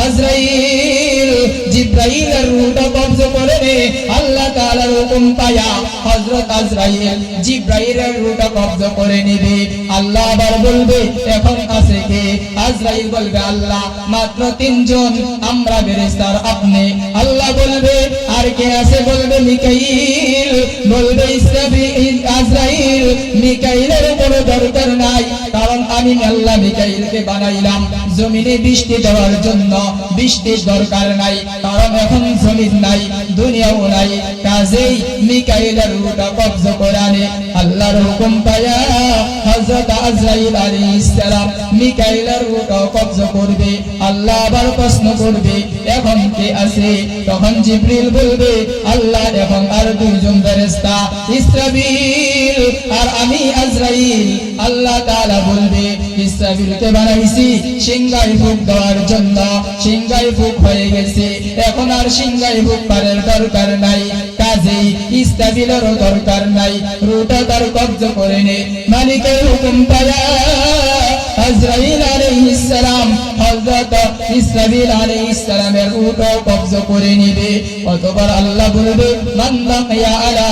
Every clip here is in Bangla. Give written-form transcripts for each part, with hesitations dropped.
আজরাইল জিব্রাইলের রূহটা কবজ করে নে। আল্লাহ তাআলার হুকুম পায়া হযরত আজরাইল জিব্রাইলের রূহটা কবজ করে নেবে। আল্লাহ আবার বলবে এখন আছে কে? আজরাইল বলবে আল্লাহ মাত্র 3 জন, আমরা ফেরেশতার আপনি। আল্লাহ বলবে আর কে আছে? বলবে মিকাইল। বলবে ইসরাফিল আজরাইল মিকাইলের কোনো দরকার নাই, কারণ আমি আল্লাহ মিকাইলকে বানাইলাম জমিনে বৃষ্টি দেওয়ার জন্য। বৃষ্টির দরকার নাই, কারণ এখন জমিন নাই, দুনিয়াও নাই, কাজেই মিকাইলের রূহটা কবজ করে নে। আল্লাহর হুকুম পায়া হযরত আজরাইল আলাইহিস সালাম মিকাইলের রূহটা কবজ করবে। আল্লাহ আবার প্রশ্ন করবে এখন কে আছে? তখন জিবরিল বলবে আল্লাহ এখন আর 2 জন ফেরেশতা ইসরাফিল আর আমি আজরাইল। আল্লাহ তাআলা বলবে ইসরাফিলকে বানাইছি সিংহায় ফুঁক দেওয়ার জন্য, সিংহায় ফুঁক হয়ে গেছে, এখন আর সিংহায় ফুঁক পারের দরকার নাই, কাজেই ইসরাফিলেরও দরকার নাই, রূহটা তার কবজ করে নে। মালিকের হুকুম পায়া আজরাইল আলাইহিস সালাম হযরত ইসরাফিল আলাইহিস সালামের রূহটা কবজ করে নেবে। অতঃপর আল্লাহ বলবে মান বাকিয়া আলা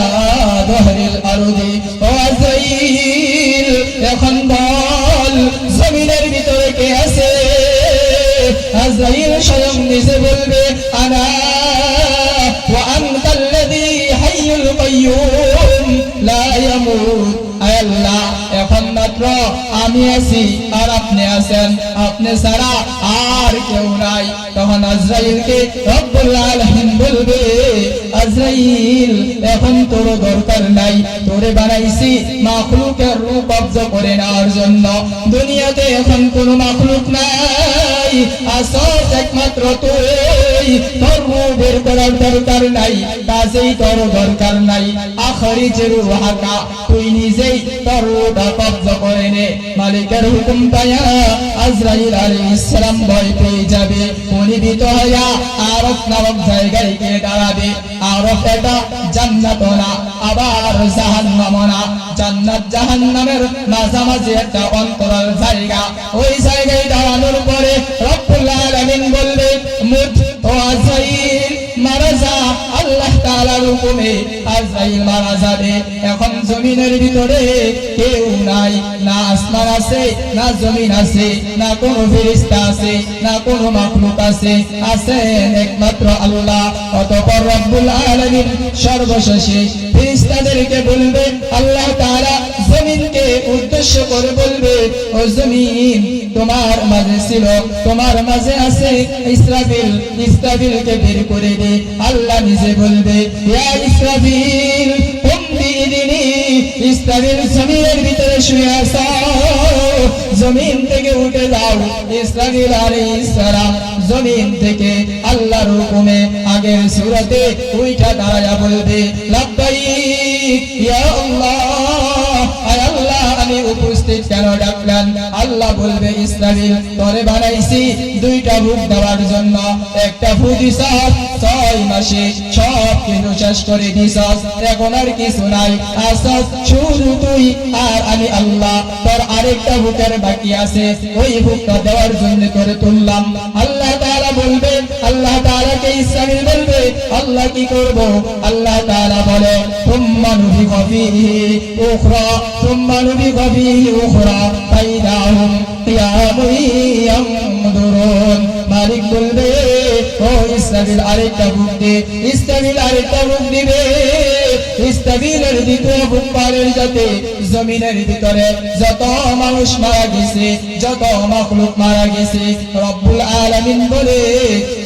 যহরিল আরদি। ও আজরাইল এখন বল জমিনের ভিতরে কে আছে? আজরাইল স্বয়ং নিজে বলবে আনা ওয়া আনতাল্লাযী হাইয়ুল কাইয়্যুম লা ইয়ামুত। আয় আল্লাহ এখন মাত্র আমি আছি আর আপনি আছেন, আপনি ছাড়া আর কেউ নাই। তখন আজরাইলকে রব্বুল আলামিন বলবে আজরাইল এখন তোর দরকার নাই, তোরে বানাইছি মাখলুকের রূহ কবজ করে নেওয়ার জন্য। দুনিয়াতে এখন কোনো মাখলুক নাই, আসস একমাত্র তুই, তোর রূহ বের করার দরকার নাই, কাজেই তোর দরকার নাই। আখরিজ রূহাকা, তুই নিজেই তোর রূহটা কবজ করে নে। মালিকের হুকুম পায়া আজরাইল আলাইহিস সালাম ভয় পেয়ে যাবে, উনি ভীত হইয়া আরফ নামক জায়গায় গিয়ে দাঁড়াবে। আরফ এটা জান্নাত না আবার জাহান্নাম না, জান্নাত জাহান্নামের মাঝামাঝি একটা অন্তরাল জায়গা। ওই জায়গায় দাঁড়ানোর পরে রব্বুল আলামিন বলবে মুত ও আজরাইল মারা যা। আল্লাহ তাআলার হুকুমে আজরাইল মারা যাবে। এখন জমিনের ভিতরে কেউ নাই, না আসমান আছে, না জমিন আছে, না কোনো ফেরেশতা আছে, না কোনো মাখলুক আছে, আছেন একমাত্র আল্লাহ। অতঃপর রব্বুল আলামিন সর্বশেষে ফেরেশতাদেরকে বলবে, আল্লাহ তাআলা জমিনকে উদ্দেশ্য করে বলবে ও জমিন তোমার মাঝে ছিল, তোমার মাঝে আছে ইসরাফিল, ইসরাফিলকে বের করে দে। আল্লাহ নিজে বলবে ইয়া ইসরাফিল কুম বিইذনি। ইসরাফিল জমিনের ভিতরে শুয়ে আছো, জমিন থেকে উঠে যাও। ইসরাফিল আলাইহিস সালাম জমিন থেকে আল্লাহর হুকুমে আগের সূরাতে উঠা দাঁড়ায়া বলবে লাব্বাইক ইয়া আল্লাহ। আয় আল্লাহ আমি উপস্থিত কেন ডাকলেন? আল্লাহ বলবে ইসরাফিল তোরে বানাইছি 2টা ফুঁক দেওয়ার জন্য, একটা ফুঁক দিছস 6 মাসে সব কিছু শেষ করে দিছস, এখন আর কিছু নাই, আসস শুধু তুই আর আমি আল্লাহ। তোর আরেকটা ফুঁকের বাকি আছে, ওই ফুঁকটা দেওয়ার জন্য তোরে তুললাম। আল্লাহ তাআলা বলবে, আল্লাহ তাআলাকে ইসরাফিল বলবে আল্লাহ কি করব? আল্লাহ তাআলা বলে তুম্মা নুফিখা ফীহি উখরা তুম্মা নুফিখা ফীহি উখরা ফাইদা হুম কিয়ামুন ইয়ানদুরুন। মালিক বলবে ও ইসরাফিল আরেকটা ফুঁক দে। ইসরাফিল আরেকটা ফুঁক দিবে। ইসরাফিলের দ্বিতীয় ফুঁক পারের যাতে জমিনের ভিতরে যত মানুষ মারা গেছে, যত মাখলুক মারা গেছে, রব্বুল আলামিন বলে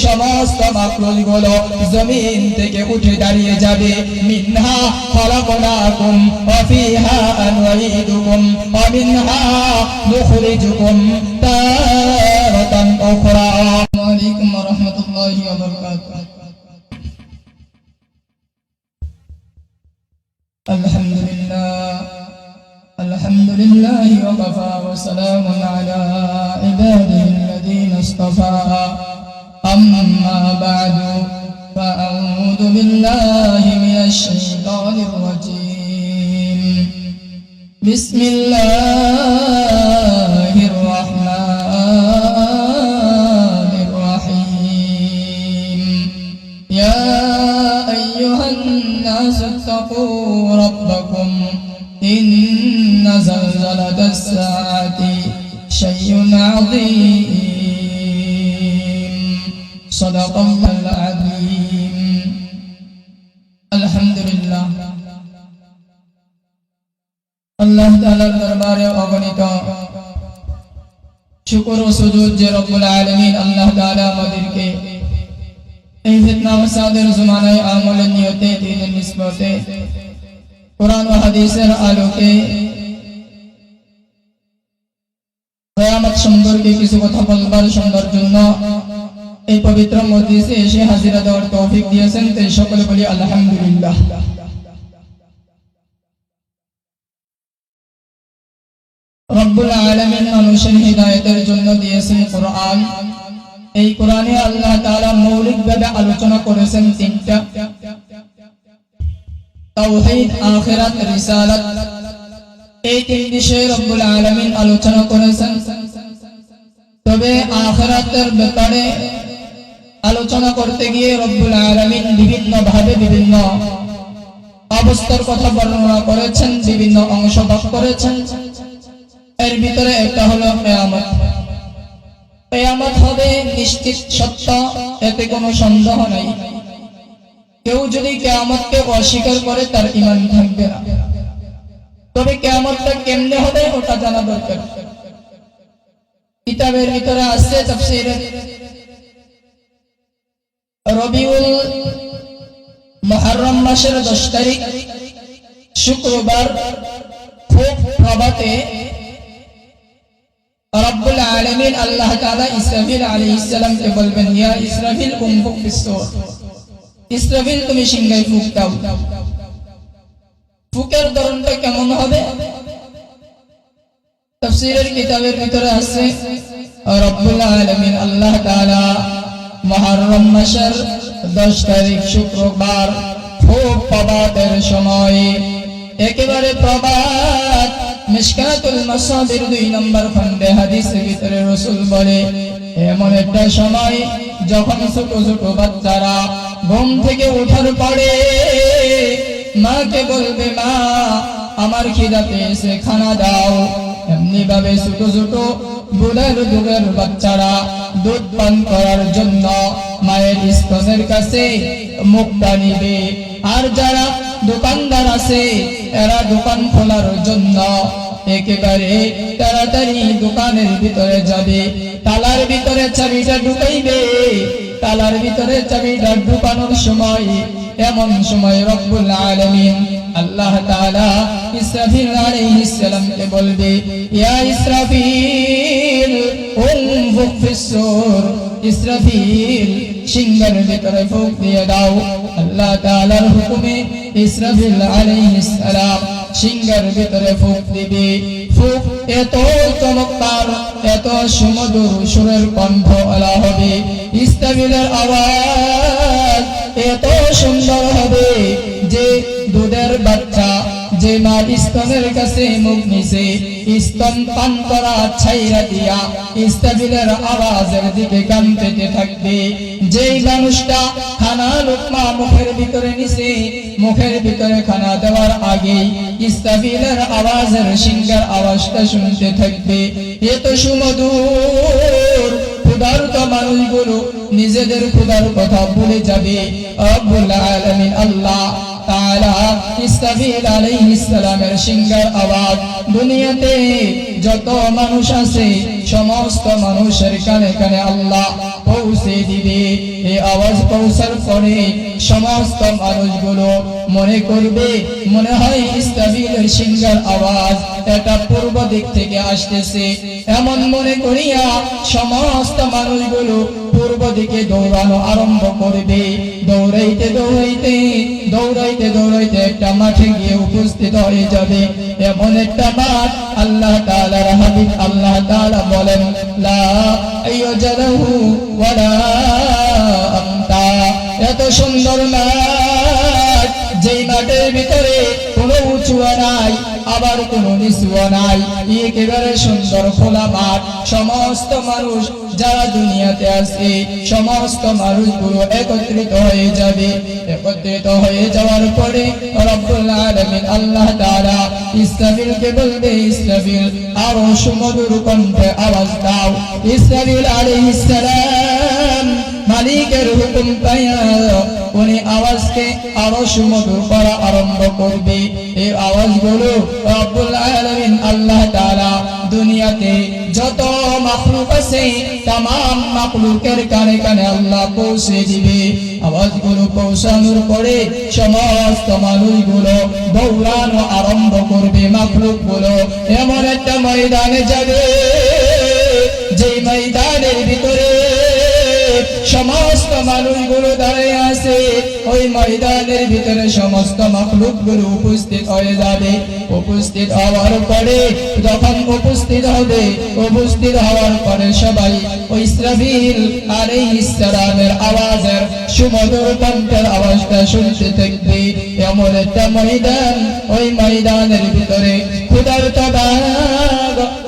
সমস্ত মাখলুকগুলো জমিন থেকে উঠে দাঁড়িয়ে যাবে। মিনহা খালাকনাকুম ওয়া ফিহা নুঈদুকুম ওয়া মিনহা নুখরিজুকুম তারাতান উখরা। আসসালামু আলাইকুম ওয়া রাহমাতুল্লাহি ওয়া বারাকাতুহু। আলহামদুলিল্লাহ ওয়া কাফা ওয়া সালামুন আলা ইবাদিহিল্লাযীনা ইসতাফা। আম্মা বা'দু ফাআউযু বিল্লাহি মিনাশ শাইতানির রাজীম। বিসমিল্লাহির রাহমানির রাহিম। واتقوا ربكم إن زلزلة الساعة شيء عظيم صدق الله العظيم الحمد لله আল্লাহ তাআলার দরবারে অগণিত শুকর ও সুজুদ যে রব্বুল আলামিন আল্লাহ তাআলা আমাদেরকে এই ফিতনা ফাসাদের জমানায় আমলের নিয়তে দ্বীনের নিসবতে কোরআন ও হাদিসের আলোকে কিয়ামত সম্পর্কে কিছু কথা বলবার সুন্দর জন্য এই পবিত্র মজলিসে এসে হাজিরা দেওয়ার তৌফিক দিয়েছেন তাই সকলে বলি আলহামদুলিল্লাহ। রব্বুল আলামিন মানুষের হিদায়াতের জন্য দিয়েছেন কোরআন। এই কোরআনে আল্লাহ তাআলা মৌলিকভাবে আলোচনা করেছেন তিনটা, তাওহীদ, আখিরাত, রিসালাত। এই তিন বিষয়ে রব্বুল আলামিন আলোচনা করেছেন। তবে আখিরাতের ব্যাপারে আলোচনা করতে গিয়ে রব্বুল আলামিন বিভিন্ন ভাবে বিভিন্ন অবস্থার কথা বর্ণনা করেছেন, বিভিন্ন অংশ ভাগ করেছেন। এর ভিতরে একটা হলো কিয়ামত। কিয়ামত হবে নিশ্চিত সত্য, এতে কোনো সন্দেহ নাই। কেউ যদি কিয়ামতকে অস্বীকার করে তার ঈমান থাকবে না। তবে কিয়ামতটা কেমনে হবে ওটা জানা দরকার। কিতাবের ভিতরে আছে তাফসীরে রবিউল মুহররম মাসের 10 তারিখ শুক্রবার খুব প্রভাতে রব্বুল আলামিন আল্লাহ তাআলা ইসরাফিল আলাইহিস সালামকে বলবেন, ইয়া ইসরাফিল উনফুখ ফিস-সূর। ইসরাফিল তুমি সিংহায় ফুঁক দাও। ফুঁকের ধরনটা কেমন হবে? তাফসীরের কিতাবের ভিতরে আছে রব্বুল আলামিন আল্লাহ তাআলা মুহররম মাসের 10 তারিখ শুক্রবার খুব প্রভাতের সময়, একেবারে প্রভাত, মিশকাতুল মাসাবির 2 নম্বর খণ্ডে হাদিসের ভিতরে রাসূল বলে, এমন একটা সময় যখন ছোট ছোট বাচ্চারা ঘুম থেকে ওঠার পরে মাকে বলবে, মা আমার খিদা পেয়েছে, খানা দাও। এমনি ভাবে ছোট ছোট বুড়ার দুধের বাচ্চারা দুধ পান করার জন্য মায়ের স্তনের কাছে মুখটা নিবে। আর যারা দোকানদার আছে এরা দোকান খোলার জন্য একেবারে তাড়াতাড়ি দোকানের ভিতরে যাবে, তালার ভিতরে চাবিটা ঢুকাইবে। তালার ভিতরে চাবিটা ঢুকানোর সময়, এমন সময় রব্বুল আলামিন আল্লাহ তাআলা ইসরাফিল আলাইহিস সালামকে বলবে, ইয়া ইসরাফিল উনফুখ ফিস-সূর। ইসরাফিল সিংহের ভিতরে ফুঁক দিয়ে দাও। আল্লাহ তাআলার হুকুমে ইসরাফিল আলাইহিস সালাম সিংহের ভিতরে ফুঁক দিবে। ফুঁক এত চমৎকার, এত সুমধুর সুরের কণ্ঠ আলা হবে, ইসরাফিলের আওয়াজ এত সুন্দর হবে যে দুধের বাচ্চা যে মার স্তনের কাছে মুখ নিছে, স্তন পান করা ছাইরা দিয়া ইসরাফিলের আওয়াজের দিকে কান পেতে থাকবে। যেই মানুষটা খানা লোকমা মুখের ভিতরে নিছে, মুখের ভিতরে খানা দেওয়ার আগে ইসরাফিলের আওয়াজের সিংহের আওয়াজটা শুনতে থাকবে। এত সুমধুর, ক্ষুধার্ত মানুষগুলো নিজেদের ক্ষুধার কথা ভুলে যাবে। রব্বুল আলামিন আল্লাহ তাআলা ইসরাফিল আলাইহিস সালামের সিংহের আওয়াজ দুনিয়াতে যত মানুষ আছে সমস্ত মানুষের কানে কানে আল্লাহ পৌঁছে দিবে। এই আওয়াজ পৌঁছার পরে সমস্ত মানুষগুলো মনে করবে, মনে হয় ইসরাফিলের সিংহের আওয়াজ এটা পূর্ব দিক থেকে আসতেছে। এমন মনে করিয়া সমস্ত মানুষগুলো পূর্ব দিকে দৌড়ানো আরম্ভ করবে। দৌড়াইতে দৌড়াইতে দৌড়াইতে দৌড়াইতে একটা মাঠে গিয়ে উপস্থিত হয়ে যাবে। এমন একটা মাঠ আল্লাহ তাআলার হাবিব আল্লাহ তাআলা বলেন, লা ইয়াজরাহু ওয়ালা আমতা। এত সুন্দর মাঠ, যেই মাঠের ভিতরে কোনো উঁচু নাই আবার কোনো নিচু নাই, একেবারে সুন্দর খোলা মাঠ। সমস্ত মানুষ যারা দুনিয়াতে আছে সমস্ত মানুষগুলো একত্রিত হয়ে যাবে। একত্রিত হয়ে যাওয়ার পরে রব্বুল আলামিন আল্লাহ তাআলা ইসরাফিলকে বলবে, ইসরাফিল আরো সুমধুর কণ্ঠে আওয়াজ দাও। ইসরাফিল আলাইহিস সালাম মালিকের হুকুম পাইয়া উনি আওয়াজকে আরো সুমধুর করা আরম্ভ করবে। এই আওয়াজগুলো রব্বুল আলামিন আল্লাহ তাআলা দুনিয়াতে যত মাখলুক আছে तमाम মাখলুকের কানে কানে আল্লাহ পৌঁছে দিবে। আওয়াজগুলো পৌঁছানোর পরে সমস্ত মানুষগুলো দৌড়ানো আরম্ভ করবে। মাখলুকগুলো এমন একটা ময়দানে যাবে যে ময়দানের ভিতরে সমস্ত মানুষগুলো দাঁড়িয়ে আছে। ওই ময়দানের ভিতরে সমস্ত মাখলুকগুলো উপস্থিত হয়ে যাবে। উপস্থিত হওয়ার পরে যখন উপস্থিত হবে, উপস্থিত হওয়ার পরে সবাই ওই ইসরাফিল আলাইহিস সালামের আওয়াজের সুমধুর কণ্ঠের আওয়াজটা শুনতে থাকবে। এমন একটা ময়দান, ওই ময়দানের ভিতরে ক্ষুধার্ত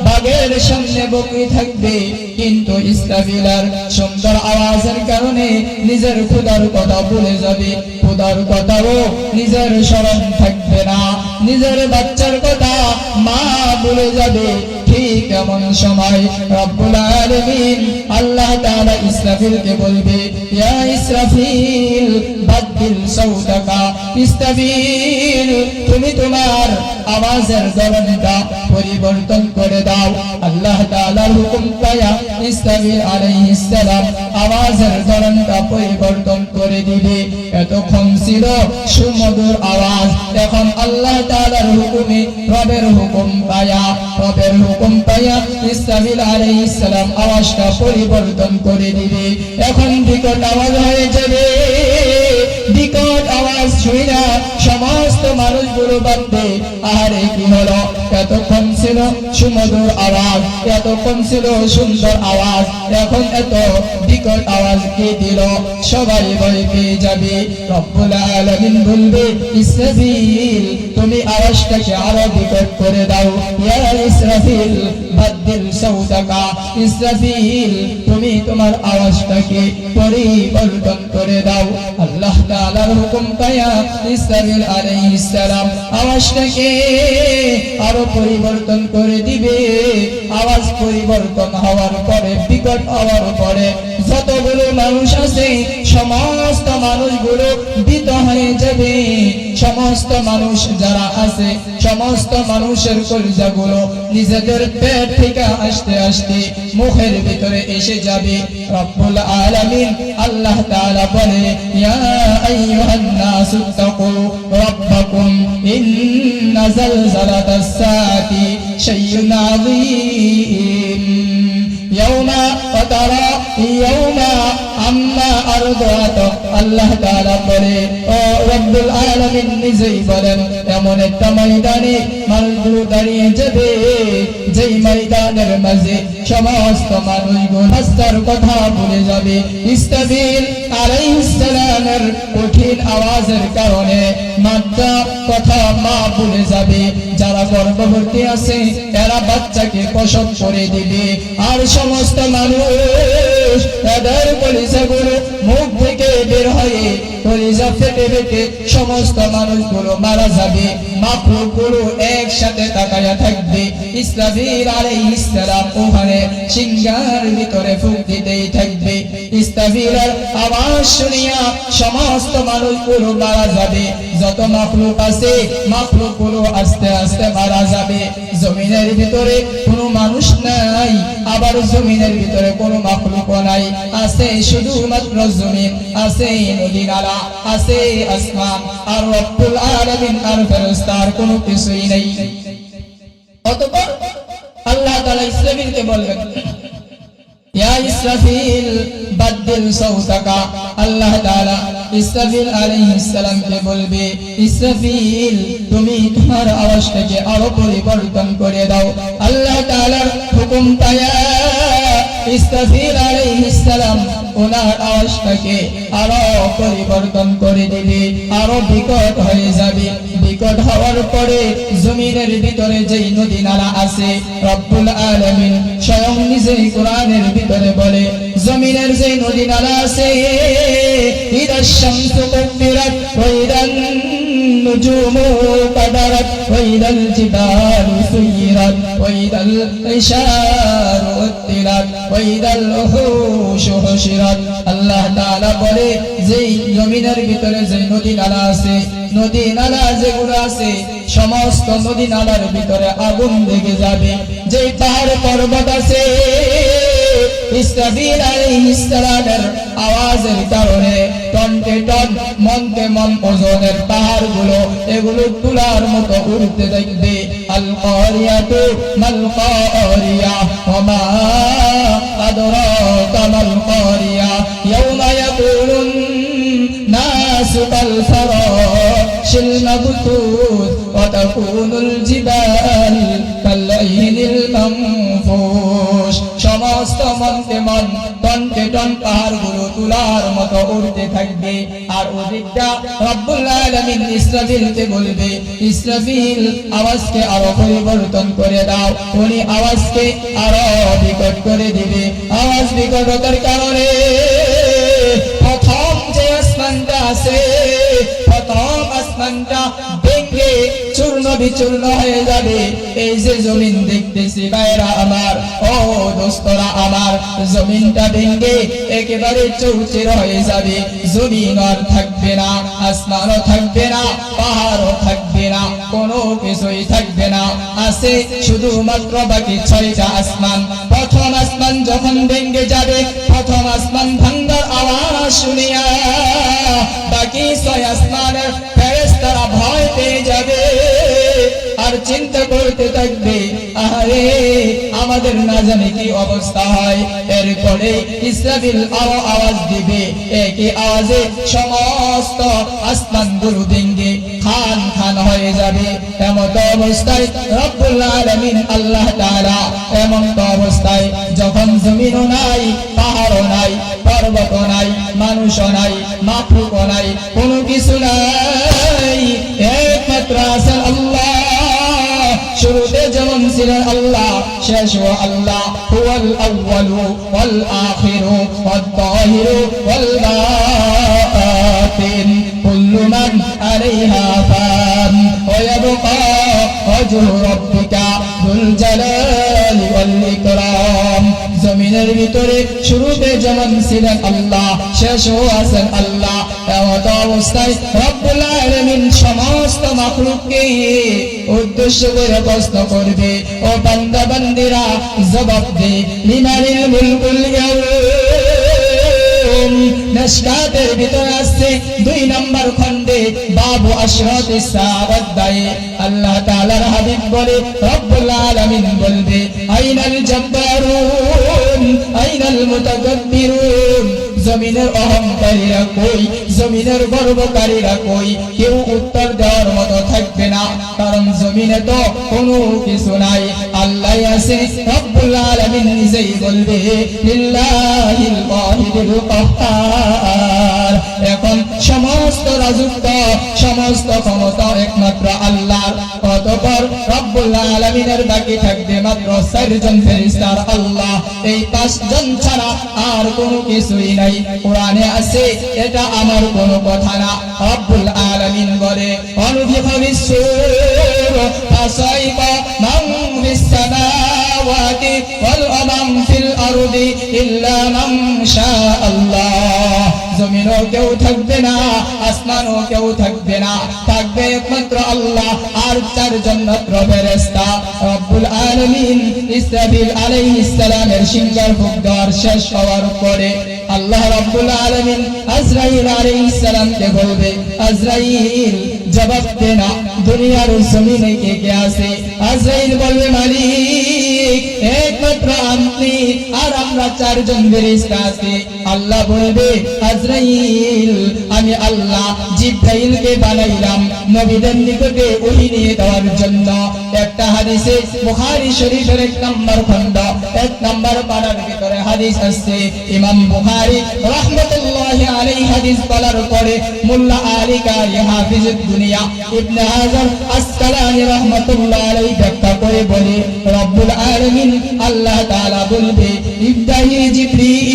বাঘের সামনে বকরি থাকবে, কিন্তু ইসরাফিলের সুন্দর আওয়াজের কারণে নিজের ক্ষুধার কথা ভুলে যাবে। ক্ষুধার কথাও নিজের স্মরণ থাকবে না, নিজের বাচ্চার কথা মা ভুলে যাবে। ঠিক এমন সময় রব্বুল আলামিন আল্লাহ তাআলা ইসরাফিলকে বলবে, ইয়া ইসরাফিল বাদদিল সাউতাকা। ইসরাফিল তুমি তোমার আওয়াজের ধরনটা পরিবর্তন করে দাও। আল্লাহ তাআলার হুকুম পায়া ইসরাফিল আলাইহিস সালাম আওয়াজের ধরনটা পরিবর্তন করে দিবে। এতক্ষণ ছিল সুমধুর আওয়াজ, এখন আল্লাহ তাআলার হুকুমে রবের হুকুম পায়া ইসরাফিল আলাইহিস সালাম আওয়াজটা পরিবর্তন করে দিবে। এখন বিকট আওয়াজ হয়ে যাবে। বিকট আওয়াজ শুনে সমস্ত মানুষগুলো ভাববে, আরে কি হলো? এতক্ষণ ছিল সুমধুর আওয়াজ, এতক্ষণ ছিল সুন্দর আওয়াজ, এখন এত বিকট আওয়াজ কে দিল? সবাই ভয় পেয়ে যাবে। রব্বুল আলামিন বলবে, ইসরাফিল তুমি আওয়াজটাকে আরো বিকট করে দাও। ইয়া ইসরাফিল বাদদিল সাউতাকা। ইসরাফিল তুমি তোমার আওয়াজটাকে পরিবর্তন করে দাও। আল্লাহ তাআলার হুকুম পায়া ইসরাফিল আলাইহিস সালাম আওয়াজটাকে আরো পরিবর্তন করে দিবে। আওয়াজ পরিবর্তন হওয়ার পরে, বিকট হওয়ার পরে যতগুলো মানুষ আছে সমস্ত মানুষগুলো ভীত হয়ে যাবে। সমস্ত মানুষ যারা আছে সমস্ত মানুষের কলিজাগুলো নিজেদের পেট থেকে আস্তে আস্তে মুখের ভিতরে এসে যাবে। রব্বুল আলামিন আল্লাহ তাআলা বলে, ইয়া আইয়ুহান নাসু তাকু রাব্বাকুম ইন্না যালজালাতাস সাআতি শাইউন আযীম ইয়াউমা তারা ইয়াউমা আম্মা আরদাত। আল্লাহ তাআলা বলে, ও রব্বুল আলামিন নিজেই বলেন, এমন একটা ময়দানে মানুষগুলো দাঁড়িয়ে যাবে যেই ময়দানের মাঝে সমস্ত মানুষগুলো রাস্তার কথা ভুলে যাবে। ইসরাফিল আলাইহিস সালামের কঠিন আওয়াজের কারণে মাতা কথা মা ভুলে যাবে। যারা গর্ভবতী আছে এরা বাচ্চাকে প্রসব করে দিবে। আর সমস্ত মানুষ তাদের কলিজাগুলো মুখ থেকে বের হয়ে কলিজা ফেটে ফেটে সমস্ত মানুষগুলো মারা যাবে। মাখলুকগুলো একসাথে তাকায়া থাকবে। ইসরাফিল আলাইহিস সালাম ওখানে সিংহার ভিতরে ফুঁক দিতেই থাকবে। ইসরাফিলের আওয়াজ শুনিয়া সমস্ত মানুষগুলো মারা যাবে। যত মাখলুক আছে মাখলুকগুলো আস্তে আস্তে মারা যাবে। জমিনের ভিতরে কোনো মানুষ নাই, আবার জমিনের ভিতরে কোনো মাখলুক নাই। আছে শুধুমাত্র জমিন, আছে নদী নালা, আছে আসমান, আর রব্বুল আলামিন আর ফেরেশতার কোনো কিছুই নেই। অতঃপর আল্লাহ তাআলা ইসরাফিলকে বলবেন, ইয়া ইসরাফিল বাদদিল সাউতাকা। আল্লাহ তাআলা ইসরাফিল আলাইহিস সালামকে বলবে, ইসরাফিল তুমি তোমার আওয়াজটাকে আরো পরিবর্তন করে দাও। আল্লাহ তাআলার হুকুম পায়া ইসরাফিল আলাইহিস সালাম ওনার আওয়াজটাকে আরো পরিবর্তন করে দিবে, আরো বিকট হয়ে যাবে। বিকট হওয়ার পরে জমিনের ভিতরে যেই নদী নালা আছে, রব্বুল আলামিন স্বয়ং নিজেই কোরআনের ভিতরে বলে, জমিনের যে নদী নালা আছে, ইদাশ শামসু কুবিরাত ওয়া ইদান নুজুমু কাদারাত ওয়া ইদাল জিবালু সুয়িরাত ওয়া ইদাল ইশারু উত্তিলাত ওয়া ইদাল উহুশু হুশিরাত। আল্লাহ তাআলা বলে, যেই জমিনের ভিতরে যে নদী নালা আছে, নদী নালা যেগুলো আছে, সমস্ত নদী নালার ভিতরে আগুন লেগে যাবে। যেই পাহাড় পর্বত আছে, ইসরাফিল আলাইহিস সালামের আওয়াজের কারণে টনকে টন মনকে মন ওজনের পাহাড়গুলো এগুলো তুলার মতো উড়তে দেখবে। আল কারিয়াতু মাল কারিয়া ওয়া মা আদরাকা মাল কারিয়া ইয়াওমা ইয়াকুলুন নাসু কাল ফারাশিল মাবথুস ওয়া তাকুনুল জিবাল কাল্লাইনিল মানফুশ। সমস্ত মনকে মন টনকে টন পাহাড়গুলো তুলার মতো উড়তে থাকবে। আর ওদিকটা রব্বুল আলামিন ইসরাফিলকে বলবে, ইসরাফিল আওয়াজকে আরো পরিবর্তন করে দাও। উনি আওয়াজকে আরো বিকট করে দিবে। আওয়াজ বিকটতার কারণে প্রথম যে আসমানটা আছে, প্রথম আসমানটা ভেঙে চূর্ণ বিচূর্ণ হয়ে যাবে। এই যে জমিন দেখতেছি ভাইরা আমার, ও দোস্তরা আমার, জমিনটা ভেঙে একেবারে চৌচির হয়ে যাবে। জমিন আর থাকবে না, আসমানও থাকবে না, পাহাড়ও থাকবে না, কোনো কিছুই থাকবে না। আছে শুধুমাত্র বাকি 6টা আসমান। প্রথম আসমান যখন ভেঙে যাবে, প্রথম আসমান ভাঙার আওয়াজ শুনিয়া বাকি 6 আসমানের ফেরেশতারা ভয় পেয়ে যাবে আর চিন্তা করতে থাকবে, আরে আমাদের না জানি কি অবস্থা হয়। এরপরে ইসরাফিল আরো আওয়াজ দিবে, একই আওয়াজে সমস্ত আসমানগুলো ভেঙে খান খান হয়ে যাবে। এমন অবস্থায় রব্বুল আলামিন আল্লাহ তাআলা এমন অবস্থায় যখন জমিনও নাই, পাহাড়ও নাই, পর্বতও নাই, মানুষও নাই, মাখলুকও নাই, কোনো কিছু নাই, একমাত্র আছেন আল্লাহ। শুরুতে যেমন ছিলেন আল্লাহ, শেষও আল্লাহ। হুয়াল আউয়ালু ওয়াল আখিরু ওয়াত তাহিরু ওয়াল বাতিন কুল্লু মান আলাইহা ফান ওয়া ইয়াবকা ওয়াজহু রাব্বিকা যুল জালালি ওয়াল ইকরাম। জমিনের ভিতরে শুরুতে যেমন ছিলেন আল্লাহ, শেষও আছেন আল্লাহ। এমন অবস্থায় রব্বুল আলামিন সমস্ত মাখলুককে উদ্দেশ্য করে প্রশ্ন করবে, ও বান্দা বান্দিরা জবাব দে, লিমানিল মুলকুল ইয়াউম। নাশকাতের ভিতরে আসছে 2 নম্বর খণ্ডে বাবু আশরাতিস সাআত দায়ে আল্লাহ তাআলার হাবিব বলে, রব্বুল আলামিন বলবে, আইনাল জাব্বারুন আইনাল মুতাকাব্বিরুন। জমিনের অহংকারীরা কই, জমিনের গর্বকারীরা কই? কেউ উত্তর দেওয়ার মতো থাকবে না, কারণ জমিনে তো কোনো কিছু নাই, আল্লাহ আছে। রব্বুল আলামিন নিজেই বলবে, লিল্লাহিল ওয়াহিদুল কাহ্হার। এখন সমস্ত রাজত্ব, সমস্ত ক্ষমতা একমাত্র আল্লাহর। অতঃপর রব্বুল আলামিনের বাকি থাকবে মাত্র 4 জন ফেরেশতার আল্লাহ। এই 5 জন ছাড়া আর কোনো কিছুই নাই। কোরআনে আছে, এটা আমার কোনো কথা না। রব্বুল আলামিন বলে, অনুফিখা ফিস-সূর ফাসাইকা মান ফিস-সামাওয়াতি ওয়াল মান ফিল আরদি ইল্লা মান শাআল্লাহ। জমিনও কেউ থাকবে না, আসমানও কেউ থাকবে না, থাকবে একমাত্র আল্লাহ আর 4 জন মাত্র ফেরেশতা। রব্বুল আলামিন ইসরাফিল আলাইহিস সালামের সিংহার ফুঁক দেওয়ার শেষ হওয়ার পরে আল্লাহ রব্বুল আলামিন আজরাইল আলাইহিস সালামকে বলবে, আজরাইল জবাব দে না, দুনিয়ার জমিনে কে কে আছে? আজরাইল বলবে, মালিক একমাত্র আপনি আর আমরা চারজন ফেরেশতা আছি। আল্লাহ বলবে আজরাইল আমি আল্লাহ জিবরাইলকে বানাইলাম নবীদের নিকটে ওহী নিয়ে দেওয়ার জন্য। একটা হাদিসে বুখারী শরীফের 1 নম্বর খণ্ড 1 নম্বর পারার ভিতরে হাদিস আছে। ইমাম বুখারী রাহমাতুল্লাহি আলাইহি হাদিস বলার পরে মোল্লা আলী কারি হাফিজুদ দুনিয়া ইবনে হাজার আসকালানি রাহমাতুল্লাহ আলাইহি ব্যাখ্যা করে বলে রব্বুল আলামিন আল্লাহ তাআলা বলবে ইবদাহি জিবরিল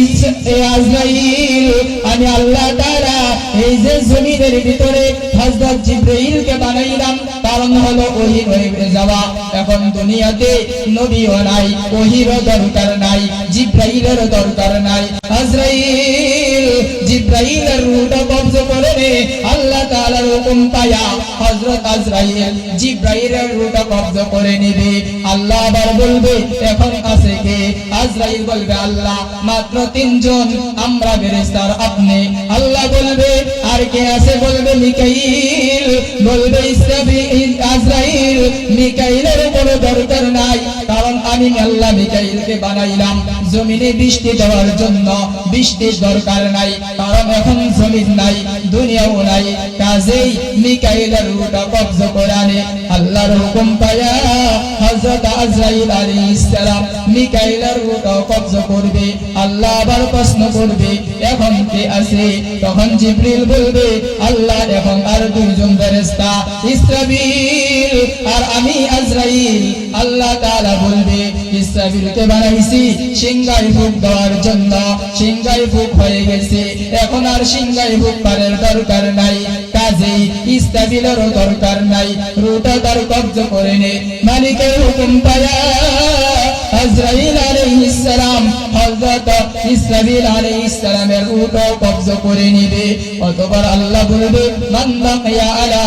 আজরাইল আমি আল্লাহ তাআলা এই যে জমিনের ভিতরে হযরত জিবরাইলকে বানাইলাম কারণ হলো ওহী হয়ে যাওয়া। এখন দুনিয়াতে নবীও নাই, ওহীরও দরকার নাই, জিবরাইলের দরকার নাই। আজরাইল জিবরাইলের রূহটা কবজ করে নে আল্লাহ তাআলার হুকুম পায়া হযরত আজরাইল জিবরাইলের রূহটা কবজ করে নেবে। আল্লাহ আবার বলবে এখন আছে কে? আজরাইল বলবে আল্লাহ মাত্র 3 জন আমরা ফেরেশতার আপনি। আল্লাহ বলবে আর কে আছে? বলবে মিকাইল। বলবে ইসরাফিল আজরাইল মিকাইলের কোনো দরকার নাই কারণ আমি আল্লাহ মিকাইলকে বানাইলাম জমিনে বৃষ্টি দেওয়ার জন্য। বৃষ্টির দরকার নাই কারণ এখন জমিন নাই, দুনিয়াও নাই, কাজেই মিকাইলের রূহটা কবজ করে আনে। আল্লাহর হুকুম পায়া হযরত আজরাইল আলাইহিস সালাম মিকাইলের রূহটা কবজ করবে। আল্লাহ আবার প্রশ্ন করবে এখন কে আছে? তখন জিবরিল বলবে আল্লাহ এখন আর 2 জন ফেরেশতা ইসরাফিল আর আমি আজরাইল। আল্লাহ তাআলা বলবে ইসরাফিলকে বানাইছি সিংহায় ফুঁক দেওয়ার জন্য, সিংহায় ফুঁক হয়ে গেছে, এখন আর সিংহায় ফুঁক পারের দরকার নাই, কাজেই ইসরাফিলেরও দরকার নাই, রূহটা তার কবজ করে নে। মালিকের হুকুম পায়া আজরাইল আলাইহিস সালাম হযরত ইসরাফিল আলাইহিস সালামের রূহটা কবজ করে নেবে। অতঃপর আল্লাহ বলবে মান বাকিয়া আলা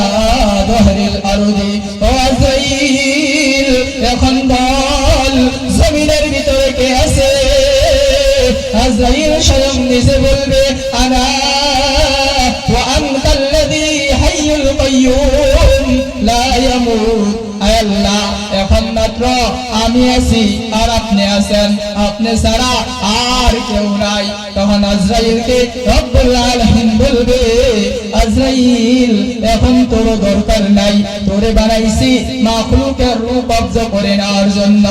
যহরিল আরদি ও আজরাইল এখন বল জমিনের ভিতরে কে আছে? আজরাইল স্বয়ং নিজে বলবে আনা ওয়া আনতাল্লাযী হাইয়ুল কাইয়্যুম লা ইয়ামুত। আয় আল্লাহ এখন মাত্র আমি আছি আর আপনি আছেন, আপনি ছাড়া আর কেউ নাই। তখন আজরাইলকে রব্বুল আলামিন বলবে আজরাইল এখন তোর দরকার নাই, তোরে বানাইছি মাখলুকের রূহ কবজ করে নেওয়ার জন্য।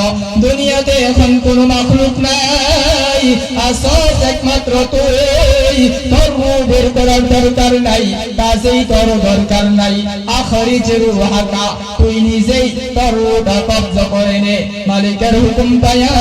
দুনিয়াতে এখন কোনো মাখলুক নাই, আসস একমাত্র তুই, তোর রূহ বের করার দরকার নাই, কাজেই তোর দরকার নাই। আখরি যে রূহ হাকা তুই নিজেই তোর রূহটা কবজ করে নে। মালিকের হুকুম পায়া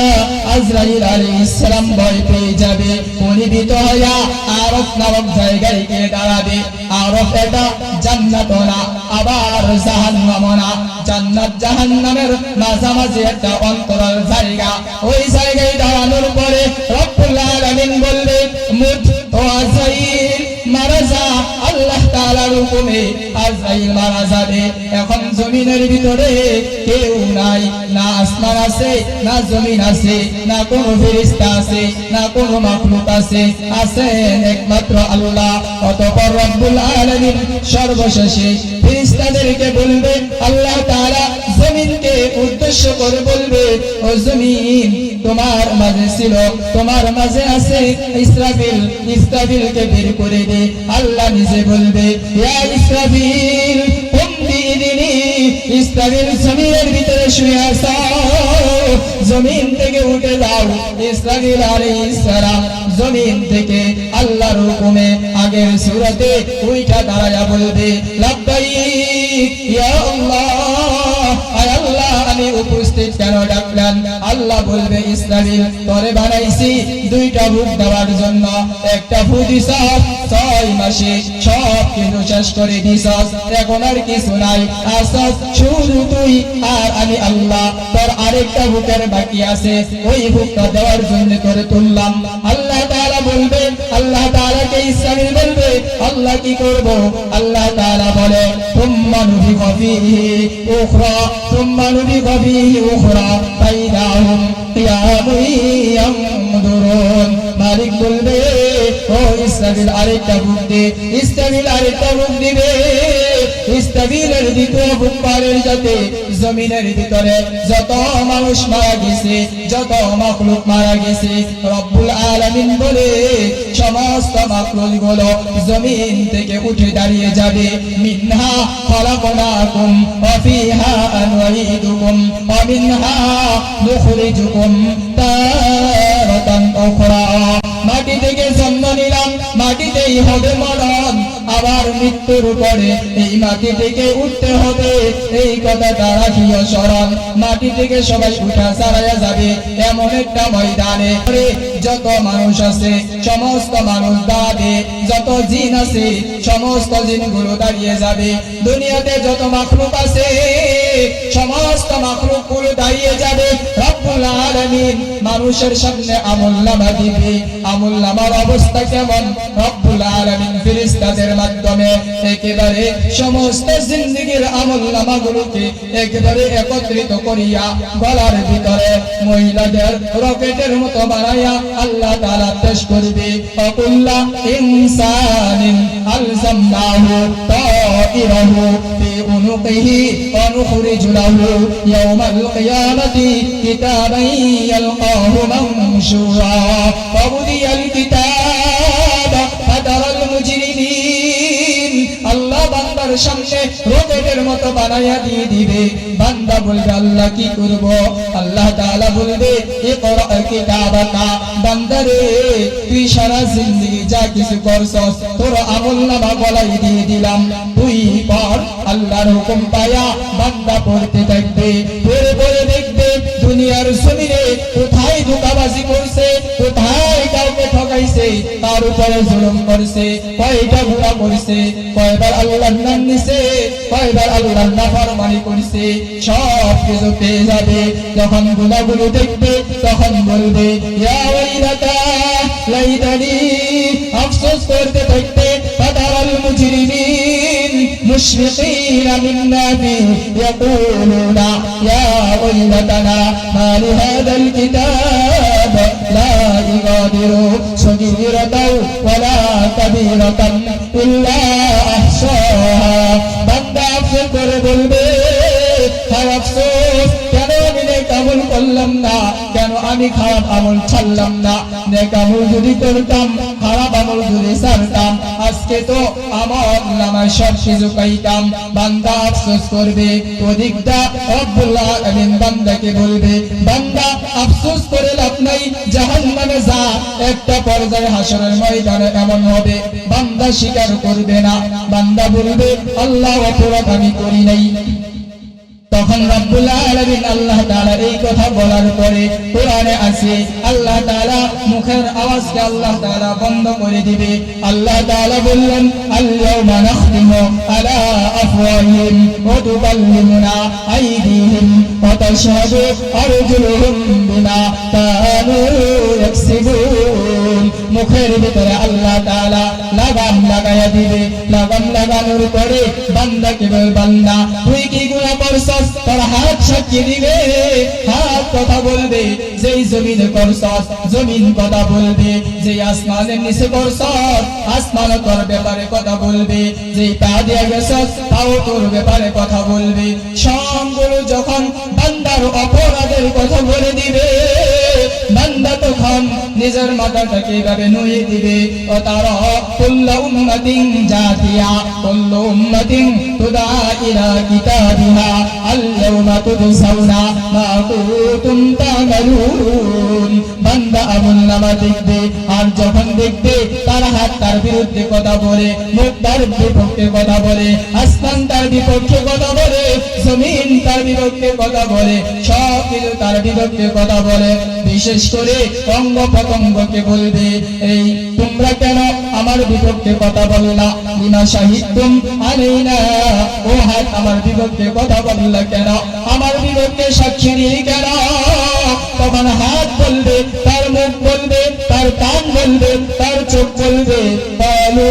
আজরাইল আলাইহিস সালাম ভয় পেয়ে যাবে, পরিবিত হইয়া আরফ নামক জায়গায় গিয়ে দাঁড়াবে। আরফ এটা জান্নাত না আবার জাহান্নাম না, জান্নাত জাহান্নামের মাঝামাঝি একটা অন্তরাল জায়গা। ওই জায়গায় দাঁড়ানোর পরে রব্বুল আলামিন বলবে মুত ও আজরাইল মারা যা। আল্লাহ তাআলার হুকুমে আজরাইল মারা যাবে। এখন জমিনের ভিতরে কেউ নাই, না আসমান আছে, না জমিন আছে, না কোনো ফেরেশতা আছে, না কোনো মাখলুক আছে, আছেন একমাত্র আল্লাহ। অতঃপর রব্বুল আলামিন সর্বশেষে ফেরেশতাদেরকে বলবে আল্লাহ তাআলা জমিনকে উদ্দেশ্য করে বলবে ও জমিন তোমার মাঝে ছিল, তোমার মাঝে আছে ইসরাফিল, ইসরাফিলকে বের করে দে। আল্লাহ নিজে বলবে ইয়া ইসরাফিল কুম বিইذনি। ইসরাফিল জমিনের ভিতরে শুয়ে আছো, জমিন থেকে উঠে যাও। ইসরাফিল আলাইহিস সালাম জমিন থেকে আল্লাহর হুকুমে আগের সূরাতে উইঠা দাঁড়ায়া বলবে লাব্বাইক ইয়া আল্লাহ। আয় আল্লাহ আমি উপস্থিত কেন ডাকলেন? আল্লাহ বলবে ইসরাফিল তোরে বানাইছি 2টা ফুঁক দেওয়ার জন্য, একটা ফুঁক দিছস 6 মাসে সব কিছু শেষ করে দিছস, এখন আর কিছু নাই, আসস শুধু তুই আর আমি আল্লাহ। তোর আরেকটা ফুঁকের বাকি আছে, ওই ফুঁকটা দেওয়ার জন্য তোরে তুললাম। আল্লাহ তাআলা বলবে, আল্লাহ তাআলাকে ইসরাফিল বলবে আল্লাহ কি করব? আল্লাহ তাআলা বলে তুম্মা নুফিখা ফীহি উখরা তুম্মা নুফিখা ফীহি উখরা ফাইদাহুম কিয়ামুন ইয়ানদুরুন। মালিক বলবে ও ইসরাফিল আরেকটা ফুঁক দে। ইসরাফিল আরেকটা ফুঁক দিবে, ইস্তাবিলের দ্বিতীয় বুকপালের যাতে জমিনের ভিতরে যত মানুষ মারা গেছে, যত মাখলুক মারা গেছে, রব্বুল আলামিন বলে সমস্ত মাখলুকগুলো জমিন থেকে উঠে দাঁড়িয়ে যাবে। মিনহা খলাকনাকুম ওয়া ফিহা নুঈদুকুম ওয়া মিনহা নুখরিজুকুম তারাতান উখরা। মাটি থেকে জন্ম নিলাম, মাটিতেই হবে মরণ, আবার মৃত্যুর পরে এই মাটি থেকে উঠতে হবে, এই কথাটা রাখিও স্মরণ। মাটি থেকে সবাই উঠা ছাড়াইয়া যাবে এমন একটা ময়দানে, যত মানুষ আছে সমস্ত মানুষ দাঁড়াবে, যত জিন আছে সমস্ত জিনগুলো দাঁড়িয়ে যাবে। দুনিয়াতে যত মাখলুক আছে সমস্ত মাখলুকগুলো দাঁড়িয়ে যাবে। রব্বুল আলামিন মানুষের সামনে আমলনামা দিবে। আমলনামার অবস্থা কেমন? রব্বুল আলামিন ফেরেশতাদের মাধ্যমে একেবারে সমস্ত জিন্দেগীর আমলনামাগুলোকে একেবারে একত্রিত করিয়া গলার ভিতরে মহিলাদের রকেটের মতো বানাইয়া আল্লাহ তাআলা পেশ করবে। ফাকুল্লা ইনসানিন আলজামনাহু তাইরাহু ফি উনুকিহি ওয়া নুখরিজু লাহু ইয়াওমাল কিয়ামাতি কিতাবান ইয়ালকাহু মানশুরা ওয়া বুদিয়াল কিতাব ফাতারাল মুজরিমিন। আল্লাহ বান্দার সামনে রকেটের মতো বানাইয়া দিয়ে দিবে। বান্দা বলবে আল্লাহ কি করব? আল্লাহ তাআলা বলবে ইকরা কিতাবাকা, বান্দারে তুই সারা জিন্দেগি যা কিছু করছস তোর আমলনামা গলায় দিয়ে দিলাম, তুই পড়। আল্লাহর হুকুম পায়া বান্দা পড়তে থাকবে। পড়ে পড়ে দেখবে দুনিয়ার জমিনে কোথায় ধোঁকাবাজি করছে, কোথায় কাউকে ঠকাইছে, তার উপরে জুলুম করছে, কয়টা গুনাহ করছে, কয়বার আল্লাহর নাম নিছে, কয়বার আল্লাহর নাফরমানি করছে, সব কিছু পেয়ে যাবে। যখন গুনাহগুলো দেখবে তখন বলবে ইয়া ওয়াইলাতা লাইতানি, আফসোস করতে থাকবে। ফাতারাল মুজরিমিন মুশফিকিনা মিম্মা ফিহি ইয়াকুলুনা ইয়া ওয়াইলাতানা মা লিহাদাল কিতাব লা ইগাদিরু সগীরাতাও ওয়ালা কাবীরাতান ইল্লা আহসাহা। বান্দা আফসোস করে বলবে হায় আফসোস, কেন আমি নেক আমল করলাম না, কেন আমি খারাপ আমল ছাড়লাম না। নেক আমল যদি করতাম, খারাপ আমল যদি ছাড়তাম, আজকে তো আমার নামায় সব কিছু পাইতাম। বান্দা আফসোস করবে। ওদিকটা রব্বুল আলামিন বান্দাকে বলবে বান্দা আফসোস করে লাভ নাই, জাহান্নামে যা। একটা পর্যায়ে হাসরের ময়দানে এমন হবে বান্দা স্বীকার করবে না। বান্দা বলবে আল্লাহ অপরাধ আমি করি নাই। তখন রব্বুল আলামিন আল্লাহ তাআলা এই কথা বলার পরে কোরআনে আছে আল্লাহ তাআলা মুখের আওয়াজকে আল্লাহ তাআলা বন্ধ করে দিবে। আল্লাহ তাআলা বললেন আল-ইয়াওমা নাখতিমু আলা আফওয়াহিহিম ওয়া তুকাল্লিমুনা আইদিহিম ওয়া তাশহাদু আরজুলুহুম বিমা কানু ইয়াকসিবুন। মুখের ভিতরে আল্লাহ তাআলা লাগাম লাগায়া দিবে। লাগাম লাগানোর পরে বান্দাকে বল বান্দা তুই কি গুনাহ করছস? তোর হাত সাক্ষী দিবে, হাত কথা বলবে। যেই জমিনে করছস জমিন কথা বলবে, যেই আসমানের নিচে করছস আসমান তোর ব্যাপারে কথা বলবে, যেই পা দিয়ে গেছস তাও তোর ব্যাপারে কথা বলবে। সবগুলো যখন বান্দার অপরাধের কথা বলে দিবে, বান্দা তখন নিজের মাথাটাকে এভাবে নুয়ে দিবে। ও তারা কুল্লু উম্মাতিন জাতিয়া কুল্লু উম্মাতিন তুদা ইলা কিতাবিহা আল-ইয়াওমা তুজজাউনা মা কুনতুম তা'মালুন। বান্দা আমলনামা দেখবে, আর যখন দেখবে তার হাত তার বিরুদ্ধে কথা বলে, মুখ তার বিপক্ষে কথা বলে, আসমান তার বিপক্ষে কথা বলে, জমিন তার বিপক্ষে কথা বলে, সব কিছু তার বিপক্ষে কথা বলে। বিশেষ করে অঙ্গ প্রত্যঙ্গকে বলবে এই তোমরা কেন আমার বিপক্ষে কথা বললা? লিমা শাহিদতুম আলাইনা, ও হাত আমার বিপক্ষে কথা বললা কেন? আমার বিপক্ষে সাক্ষী দিই কেন? তখন হাত বলবে, তার মুখ বলবে, তার কান বলবে, তার চোখ বলবে কালু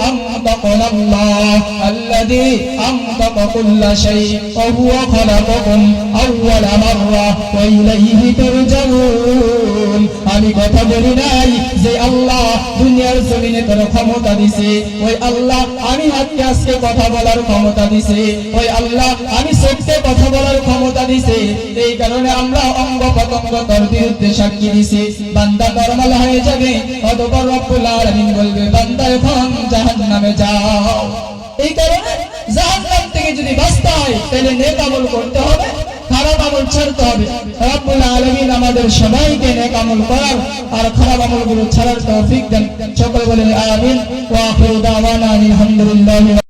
আনতাকাল্লাহ আল্লাযী الذي أنطق كل شيء وهو خلقكم أول مرة وإليه ترجعون আমি কথা বলি নাই যে আল্লাহ দুনিয়ার জমিনে তার ক্ষমতা দিয়েছে ওই আল্লাহ আমি হাতকে আজকে কথা বলার ক্ষমতা দিয়েছে ওই আল্লাহ আমি সত্যি কথা বলার ক্ষমতা দিয়েছে এই কারণে আমরা অঙ্গ প্রত্যঙ্গ তার বিরুদ্ধে সাক্ষী দিয়েছি বান্দা নরমাল হয়ে যাবে অতঃপর রব্বুল আলামিন বলবে বান্দা এখন জাহান্নামে যাও এই কারণে জাহান্নাম থেকে যদি বাঁচতে হয় তাহলে নেক আমল করতে হবে খারাপ আমল ছাড়তে হবে রব্বুল আলামিন আমাদের সবাইকে নেক আমল করার আর খারাপ আমলগুলো ছাড়ার তৌফিক দেন সকলে বলেন আমিন ওয়া আখিরু দাওয়ানা আলহামদুলিল্লাহ।